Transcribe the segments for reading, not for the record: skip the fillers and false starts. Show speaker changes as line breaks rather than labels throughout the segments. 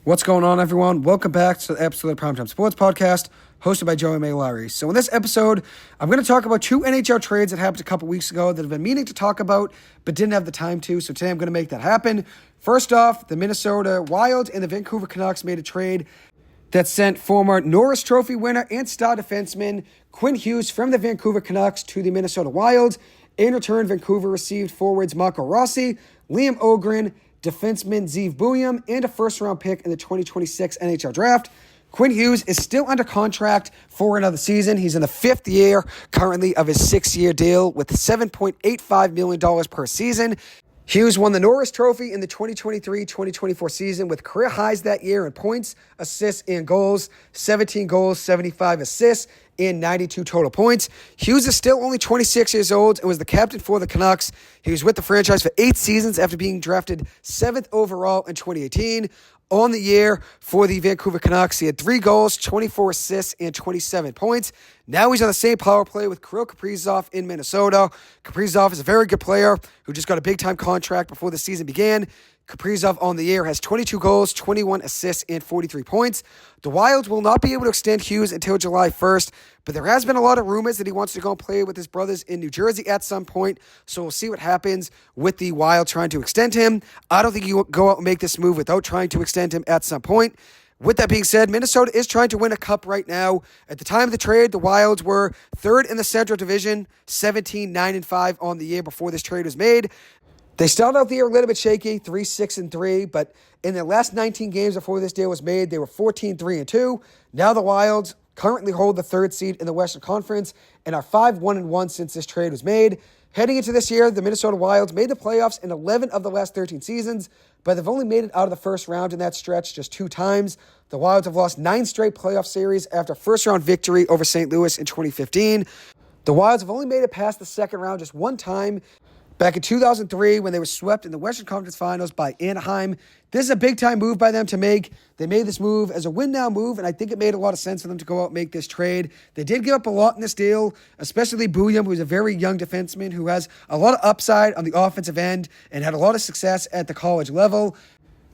What's going on, everyone? Welcome back to the episode of the Primetime Sports Podcast, hosted by Joey Maylari. So in this episode, I'm going to talk about two NHL trades that happened a couple weeks ago that I've been meaning to talk about, but didn't have the time to, so today I'm going to make that happen. First off, the Minnesota Wild and the Vancouver Canucks made a trade that sent former Norris Trophy winner and star defenseman Quinn Hughes from the Vancouver Canucks to the Minnesota Wild. In return, Vancouver received forwards Marco Rossi, Liam Ogren, defenseman Zeev Buium, and a first-round pick in the 2026 NHL Draft. Quinn Hughes is still under contract for another season. He's in the fifth year currently of his six-year deal with $7.85 million per season. Hughes won the Norris Trophy in the 2023-2024 season with career highs that year in points, assists, and goals. 17 goals, 75 assists, and 92 total points. Hughes is still only 26 years old and was the captain for the Canucks. He was with the franchise for 8 seasons after being drafted 7th overall in 2018. On the year for the Vancouver Canucks, he had 3 goals, 24 assists, and 27 points. Now he's on the same power play with Kirill Kaprizov in Minnesota. Kaprizov is a very good player who just got a big-time contract before the season began. Kaprizov on the year has 22 goals, 21 assists, and 43 points. The Wild will not be able to extend Hughes until July 1st, but there has been a lot of rumors that he wants to go and play with his brothers in New Jersey at some point, so we'll see what happens with the Wild trying to extend him. I don't think you go out and make this move without trying to extend him at some point. With that being said, Minnesota is trying to win a cup right now. At the time of the trade, the Wilds were 3rd in the Central Division, 17-9-5 on the year before this trade was made. They started out the year a little bit shaky, 3-6-3, but in their last 19 games before this deal was made, they were 14-3-2. Now the Wilds currently hold the 3rd seed in the Western Conference and are 5-1-1 since this trade was made. Heading into this year, the Minnesota Wilds made the playoffs in 11 of the last 13 seasons, but they've only made it out of the first round in that stretch just 2 times. The Wilds have lost 9 straight playoff series after a first-round victory over St. Louis in 2015. The Wilds have only made it past the second round just 1 time, back in 2003 when they were swept in the Western Conference Finals by Anaheim. This is a big-time move by them to make. They made this move as a win-now move, and I think it made a lot of sense for them to go out and make this trade. They did give up a lot in this deal, especially Buium, who's a very young defenseman who has a lot of upside on the offensive end and had a lot of success at the college level.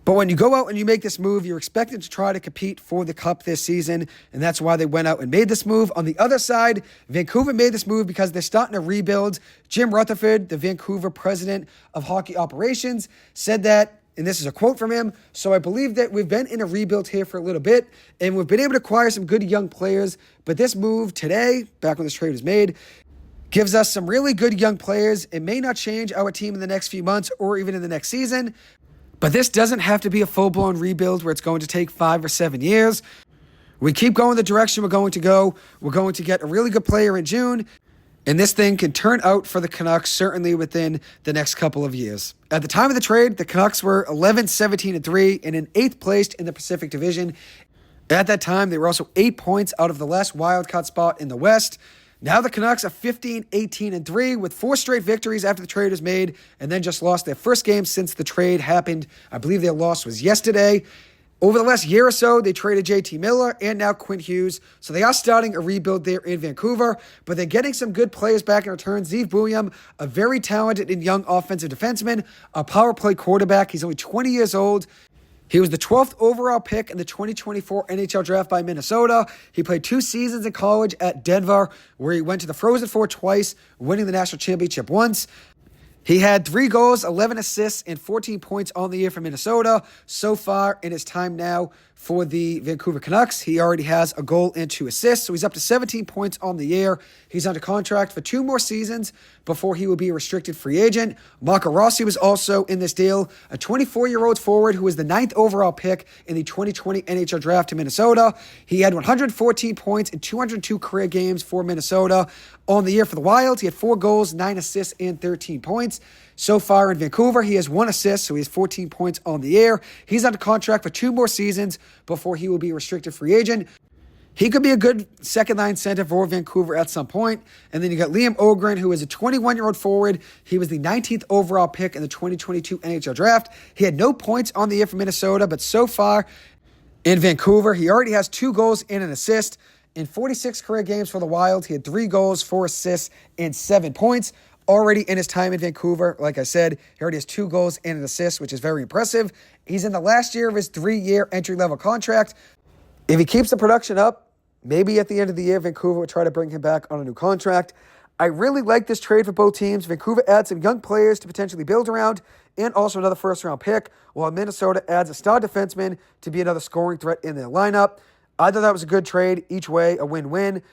But when you go out and you make this move, you're expected to try to compete for the cup this season, and that's why they went out and made this move. On the other side, Vancouver made this move because they're starting to rebuild. Jim Rutherford, the Vancouver president of hockey operations, said that, and this is a quote from him, "So I believe that we've been in a rebuild here for a little bit, and we've been able to acquire some good young players, but this move today, back when this trade was made, gives us some really good young players. It may not change our team in the next few months or even in the next season, but this doesn't have to be a full-blown rebuild where it's going to take 5 or 7 years. We keep going the direction we're going to go. We're going to get a really good player in June, and this thing can turn out for the Canucks certainly within the next couple of years." At the time of the trade, the Canucks were 11-17-3 and in 8th place in the Pacific Division. At that time, they were also 8 points out of the last wildcard spot in the West. Now the Canucks are 15-18-3 with 4 straight victories after the trade was made and then just lost their first game since the trade happened. I believe their loss was yesterday. Over the last year or so, they traded JT Miller and now Quinn Hughes. So they are starting a rebuild there in Vancouver, but they're getting some good players back in return. Zeev Buium, a very talented and young offensive defenseman, a power play quarterback. He's only 20 years old. He was the 12th overall pick in the 2024 NHL Draft by Minnesota. He played 2 seasons in college at Denver, where he went to the Frozen Four twice, winning the national championship once. He had 3 goals, 11 assists, and 14 points on the year for Minnesota. So far in his time now for the Vancouver Canucks, he already has a goal and 2 assists, so he's up to 17 points on the year. He's under contract for 2 more seasons before he will be a restricted free agent. Marco Rossi was also in this deal, a 24-year-old forward who was the 9th overall pick in the 2020 NHL Draft to Minnesota. He had 114 points in 202 career games for Minnesota. On the year for the Wild, he had 4 goals, 9 assists, and 13 points. So far in Vancouver, he has 1 assist, so he has 14 points on the year. He's under contract for 2 more seasons before he will be a restricted free agent. He could be a good second-line center for Vancouver at some point. And then you got Liam Ogren, who is a 21-year-old forward. He was the 19th overall pick in the 2022 NHL Draft. He had no points on the year for Minnesota, but so far in Vancouver, he already has 2 goals and an assist. In 46 career games for the Wild, he had 3 goals, 4 assists, and 7 points. Already in his time in Vancouver, like I said, he already has 2 goals and an assist, which is very impressive. He's in the last year of his 3-year entry-level contract. If he keeps the production up, maybe at the end of the year, Vancouver would try to bring him back on a new contract. I really like this trade for both teams. Vancouver adds some young players to potentially build around and also another first-round pick, while Minnesota adds a star defenseman to be another scoring threat in their lineup. I thought that was a good trade. Each way, a win-win.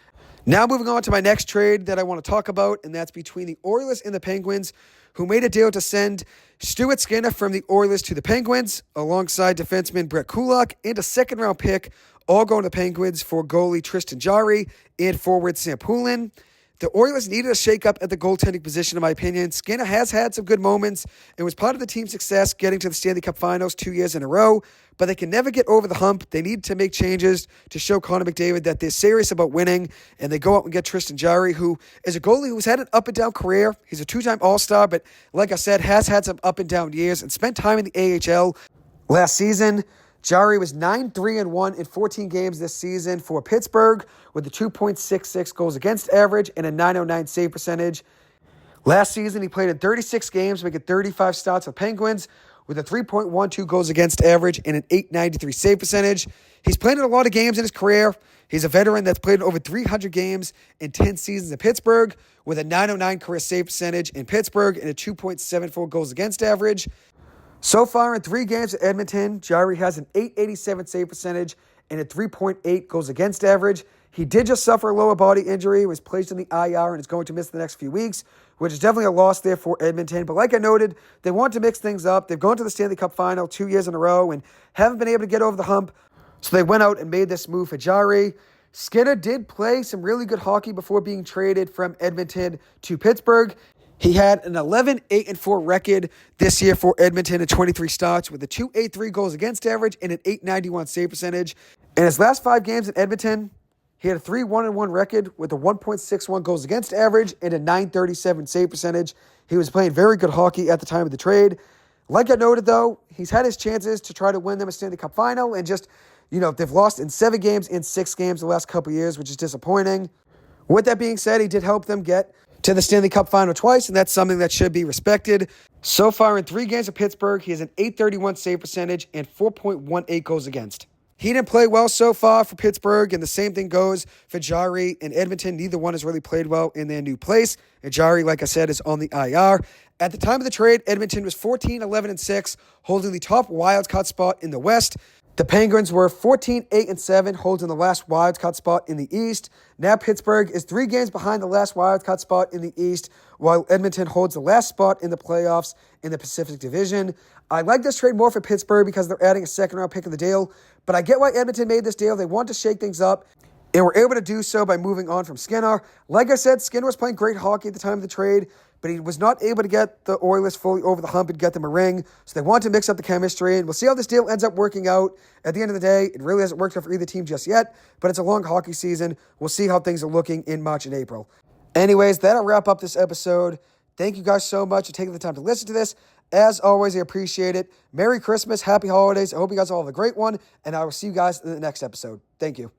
Now moving on to my next trade that I want to talk about, and that's between the Oilers and the Penguins, who made a deal to send Stuart Skinner from the Oilers to the Penguins, alongside defenseman Brett Kulak, and a second-round pick, all going to the Penguins for goalie Tristan Jarry and forward Sam Poulin. The Oilers needed a shakeup at the goaltending position, in my opinion. Skinner has had some good moments and was part of the team's success getting to the Stanley Cup Finals 2 years in a row, but they can never get over the hump. They need to make changes to show Connor McDavid that they're serious about winning, and they go out and get Tristan Jarry, who is a goalie who's had an up-and-down career. He's a 2-time All-Star, but like I said, has had some up-and-down years and spent time in the AHL last season. Jarry was 9-3-1 in 14 games this season for Pittsburgh with a 2.66 goals against average and a .909 save percentage. Last season, he played in 36 games, making 35 starts with Penguins with a 3.12 goals against average and an .893 save percentage. He's played in a lot of games in his career. He's a veteran that's played in over 300 games in 10 seasons in Pittsburgh with a .909 career save percentage in Pittsburgh and a 2.74 goals against average. So far in 3 games at Edmonton, Jarry has an .887 save percentage and a 3.8 goals against average. He did just suffer a lower body injury, was placed in the IR, and is going to miss the next few weeks, which is definitely a loss there for Edmonton. But like I noted, they want to mix things up. They've gone to the Stanley Cup Final 2 years in a row and haven't been able to get over the hump. So they went out and made this move for Jarry. Skinner did play some really good hockey before being traded from Edmonton to Pittsburgh. He had an 11-8-4 record this year for Edmonton in 23 starts with a .283 goals against average and an .891 save percentage. In his last 5 games in Edmonton, he had a 3-1-1 record with a 1.61 goals against average and a .937 save percentage. He was playing very good hockey at the time of the trade. Like I noted, though, he's had his chances to try to win them a Stanley Cup final and just, they've lost in 7 games in 6 games the last couple of years, which is disappointing. With that being said, he did help them get to the Stanley Cup Final twice, and that's something that should be respected. So far in 3 games of Pittsburgh, he has an .831 save percentage and 4.18 goals against. He didn't play well so far for Pittsburgh, and the same thing goes for Jarry and Edmonton. Neither one has really played well in their new place, and Jarry, like I said, is on the IR. At the time of the trade, Edmonton was 14-11-6, holding the top wildcard spot in the West. The Penguins were 14-8-7, holding the last wildcard spot in the East. Now Pittsburgh is 3 games behind the last wildcard spot in the East, while Edmonton holds the last spot in the playoffs in the Pacific Division. I like this trade more for Pittsburgh because they're adding a second-round pick in the deal, but I get why Edmonton made this deal. They want to shake things up, and were able to do so by moving on from Skinner. Like I said, Skinner was playing great hockey at the time of the trade, but he was not able to get the Oilers fully over the hump and get them a ring. So they want to mix up the chemistry, and we'll see how this deal ends up working out. At the end of the day, it really hasn't worked out for either team just yet, but it's a long hockey season. We'll see how things are looking in March and April. Anyways, that'll wrap up this episode. Thank you guys so much for taking the time to listen to this. As always, I appreciate it. Merry Christmas, happy holidays. I hope you guys all have a great one, and I will see you guys in the next episode. Thank you.